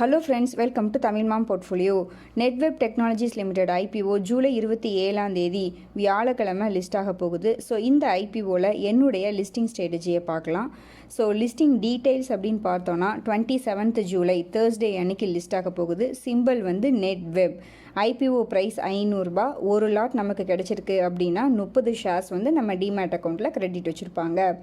Hello friends, welcome to Tamil mom portfolio. Netweb technologies limited IPO July 27 வியாழக்கிழமை list ஆக போகுது. So இந்த ஐபிஓவில் என்னுடைய லிஸ்டிங் ஸ்ட்ராட்டஜியை பார்க்கலாம். ஸோ லிஸ்டிங் டீட்டெயில்ஸ் அப்படின்னு பார்த்தோன்னா 27 ஜூலை தேர்ஸ்டே அன்னைக்கு லிஸ்ட் ஆக போகுது. சிம்பிள் வந்து நெட்வெப். ஐபிஓ ப்ரைஸ் 500 ரூபாய். ஒரு லாட் நமக்கு கிடச்சிருக்கு அப்படின்னா 30 ஷேர்ஸ் வந்து நம்ம டிமேட் அக்கௌண்ட்டில் கிரெடிட் வச்சுருப்பாங்க.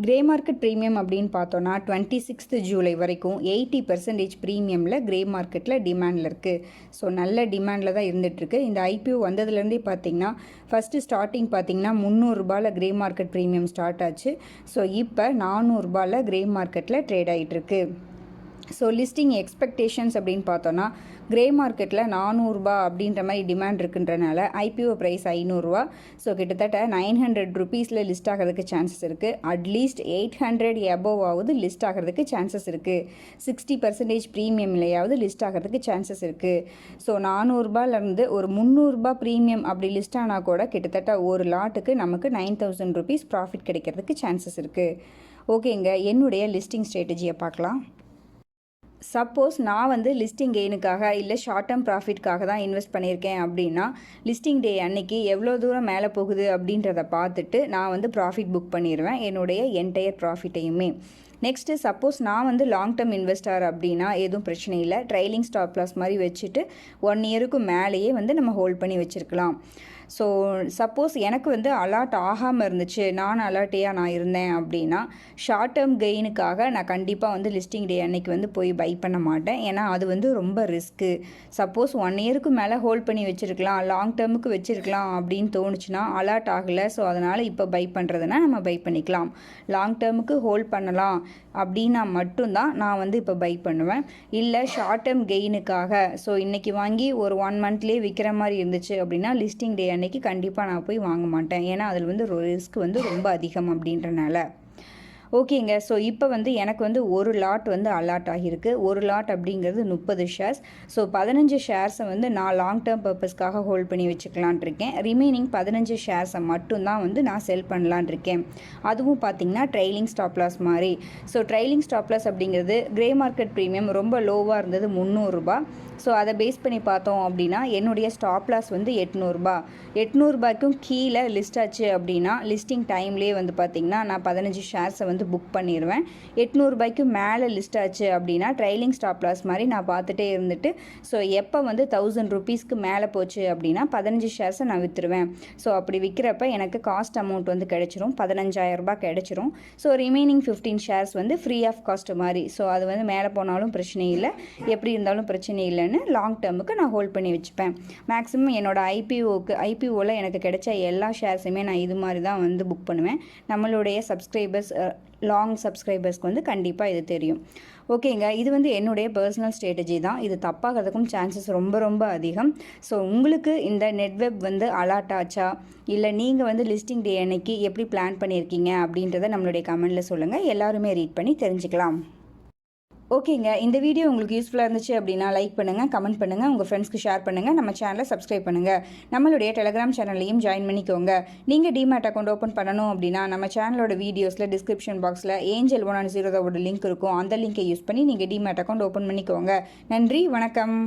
கிரே மார்க்கெட் ப்ரீமியம் அப்படின்னு பார்த்தோன்னா 26 ஜூலை வரைக்கும் 80% ப்ரீமியமில் கிரே மார்க்கெட்டில் டிமாண்டில் இருக்குது. ஸோ நல்ல டிமாண்டில் தான் இருந்துகிட்ருக்கு. இந்த ஐபிஓ வந்ததுலேருந்தே பார்த்திங்கன்னா ஃபஸ்ட்டு ஸ்டார்டிங் பார்த்திங்கன்னா 300 ரூபாயில் கிரே மார்க்கெட் ப்ரீமியம் ஸ்டார்ட் ஆச்சு. ஸோ இப்போ 400 ரூபாயில் கிரே மார்க்கெட்டில் ட்ரேட் ஆகிட்டுருக்கு. ஸோ லிஸ்டிங் எக்ஸ்பெக்டேஷன்ஸ் அப்படின்னு பார்த்தோன்னா கிரே மார்க்கெட்டில் 400 ரூபா அப்படின்ற மாதிரி டிமாண்ட் இருக்குன்றனால ஐபிஓ ப்ரைஸ் 500 ரூபா. ஸோ கிட்டத்தட்ட 900 ருபீஸில் லிஸ்ட் ஆகிறதுக்கு சான்சஸ் இருக்குது. அட்லீஸ்ட் 800 எபோவாவது லிஸ்ட் ஆகிறதுக்கு சான்சஸ் இருக்குது. 60% ப்ரீமியம்லையாவது லிஸ்ட் ஆகிறதுக்கு சான்சஸ் இருக்குது. ஸோ 400 ரூபாயிலேருந்து ஒரு 300 ரூபா ப்ரீமியம் அப்படி லிஸ்ட் ஆனால் கூட கிட்டத்தட்ட ஒரு லாட்டுக்கு நமக்கு 9000 ருபீஸ் ப்ராஃபிட் கிடைக்கிறதுக்கு சான்சஸ் இருக்குது. ஓகேங்க, என்னுடைய லிஸ்டிங் ஸ்ட்ராட்டஜியை பார்க்கலாம். சப்போஸ் நான் வந்து லிஸ்டிங் கெயினுக்காக இல்லை ஷார்ட் டேர்ம் ப்ராஃபிட்காக தான் இன்வெஸ்ட் பண்ணியிருக்கேன் அப்படின்னா லிஸ்டிங் டே அன்னைக்கு எவ்வளோ தூரம் மேலே போகுது அப்படின்றத பார்த்துட்டு நான் வந்து ப்ராஃபிட் புக் பண்ணிடுவேன், என்னுடைய என்டையர் ப்ராஃபிட்டையுமே. நெக்ஸ்ட்டு சப்போஸ் நான் வந்து லாங் டேர்ம் இன்வெஸ்டர் அப்படின்னா எதுவும் பிரச்சனை இல்லை. ட்ரைலிங் ஸ்டாப் லாஸ் மாதிரி வச்சுட்டு 1 இயருக்கு மேலேயே வந்து நம்ம ஹோல்ட் பண்ணி வச்சுருக்கலாம். ஸோ சப்போஸ் எனக்கு வந்து அலாட் ஆகாமல் இருந்துச்சு, நான் இருந்தேன் அப்படின்னா ஷார்ட் டேர்ம் கெயினுக்காக நான் கண்டிப்பாக வந்து லிஸ்டிங் டே அன்னைக்கு வந்து போய் பை பண்ண மாட்டேன். ஏன்னா அது வந்து ரொம்ப ரிஸ்க்கு. சப்போஸ் 1 இயருக்கு மேலே ஹோல்ட் பண்ணி வச்சுருக்கலாம், லாங் டேர்முக்கு வச்சுருக்கலாம் அப்படின்னு தோணுச்சுன்னா அலாட் ஆகலை. ஸோ அதனால் இப்போ பை பண்ணுறதுனா நம்ம பை பண்ணிக்கலாம். லாங் டேர்முக்கு ஹோல்ட் பண்ணலாம் அப்படின்னா மட்டும்தான் நான் வந்து இப்போ பை பண்ணுவேன். இல்லை ஷார்ட் டேர்ம் கெயினுக்காக ஸோ இன்றைக்கி வாங்கி ஒரு 1 மந்த்லேயே விற்கிற மாதிரி இருந்துச்சு அப்படின்னா லிஸ்டிங் டே அன்னைக்கு கண்டிப்பாக நான் போய் வாங்க மாட்டேன். ஏன்னா அதில் வந்து ரிஸ்க் வந்து ரொம்ப அதிகம் அப்படின்றனால. ஓகேங்க, ஸோ இப்போ வந்து எனக்கு வந்து ஒரு லாட் வந்து அலாட் ஆகியிருக்கு. ஒரு லாட் அப்படிங்கிறது 30 ஷேர்ஸ். ஸோ 15 ஷேர்ஸை வந்து நான் லாங் டேர்ம் பர்பஸ்க்காக ஹோல்ட் பண்ணி வச்சுக்கலான் இருக்கேன். ரிமைனிங் 15 ஷேர்ஸை மட்டும்தான் வந்து நான் செல் பண்ணலான் இருக்கேன். அதுவும் பார்த்திங்கன்னா ட்ரைலிங் ஸ்டாப் லாஸ் மாதிரி. ஸோ ட்ரைலிங் ஸ்டாப் லாஸ் அப்படிங்கிறது கிரே மார்க்கெட் ப்ரீமியம் ரொம்ப லோவாக இருந்தது 300 ரூபா. ஸோ அதை பேஸ் பண்ணி பார்த்தோம் அப்படின்னா என்னுடைய ஸ்டாப் லாஸ் வந்து 800 ரூபா. 800 ரூபாய்க்கும் கீழே லிஸ்ட் ஆச்சு அப்படின்னா லிஸ்டிங் டைம்லேயே வந்து பார்த்திங்கன்னா நான் 15 ஷேர்ஸை வந்து புக் பண்ணிடுவேன். 800 ரூபாய்க்கு மேலே லிஸ்ட் ஆச்சு அப்படின்னா ட்ரைலிங் ஸ்டாப் லாஸ் மாதிரி நான் பார்த்துட்டே இருந்துட்டு ஸோ எப்போ வந்து 1000 ருபீஸ்க்கு மேலே போச்சு அப்படின்னா 15 ஷேர்ஸை நான் விற்றுருவேன். ஸோ அப்படி விற்கிறப்ப எனக்கு காஸ்ட் அமௌண்ட் வந்து கிடைச்சிரும், 15,000 ரூபாய் கிடைச்சிரும். ஸோ ரிமைனிங் 15 ஷேர்ஸ் வந்து ஃப்ரீ ஆஃப் காஸ்ட் மாதிரி. ஸோ அது வந்து மேலே போனாலும் பிரச்சனை இல்லை, எப்படி இருந்தாலும் பிரச்சனை இல்லைன்னு லாங் டேர்முக்கு நான் ஹோல்ட் பண்ணி வச்சுப்பேன். மேக்ஸிமம் என்னோட ஐபிஓவில் எனக்கு கிடைச்ச எல்லா ஷேர்ஸுமே நான் இது மாதிரி தான் வந்து புக் பண்ணுவேன். நம்மளுடைய சப்ஸ்கிரைபர்ஸ் லாங் சப்ஸ்கிரைபர்ஸ்க்கு வந்து கண்டிப்பாக இது தெரியும். ஓகேங்க, இது வந்து என்னுடைய பர்சனல் ஸ்ட்ராட்டஜி தான். இது தப்பாகிறதுக்கும் சான்சஸ் ரொம்ப ரொம்ப அதிகம். ஸோ உங்களுக்கு இந்த நெட்வெப் வந்து அலாட் ஆச்சா, இல்லை நீங்கள் வந்து லிஸ்டிங் டே அன்னைக்கு எப்படி பிளான் பண்ணியிருக்கீங்க அப்படின்றத நம்மளுடைய கமெண்ட்டில் சொல்லுங்கள். எல்லாருமே ரீட் பண்ணி தெரிஞ்சுக்கலாம். ஓகேங்க, இந்த வீடியோ உங்களுக்கு யூஸ்ஃபுல்லாக இருந்துச்சு அப்படின்னா லைக் பண்ணுங்கள், கமெண்ட் பண்ணுங்கள், உங்கள் ஃப்ரெண்ட்ஸ்க்கு ஷேர் பண்ணுங்கள், நம்ம சேனலை சப்ஸ்கிரைப் பண்ணுங்கள், நம்மளுடைய டெலிகிராம் சேனல்லையும் ஜாயின் பண்ணிக்கோங்க. நீங்கள் டிமேட் அக்கௌண்ட் ஓப்பன் பண்ணணும் அப்படின்னா நம்ம சேனலோட வீடியோஸில் டிஸ்கிரிப்ஷன் பாக்ஸில் ஏஞ்சல் 1 and 0 லிங்க் இருக்கும். அந்த லிங்கை யூஸ் பண்ணி நீங்கள் டிமேட் அக்கௌண்ட் ஓப்பன் பண்ணிக்கோங்க. நன்றி, வணக்கம்.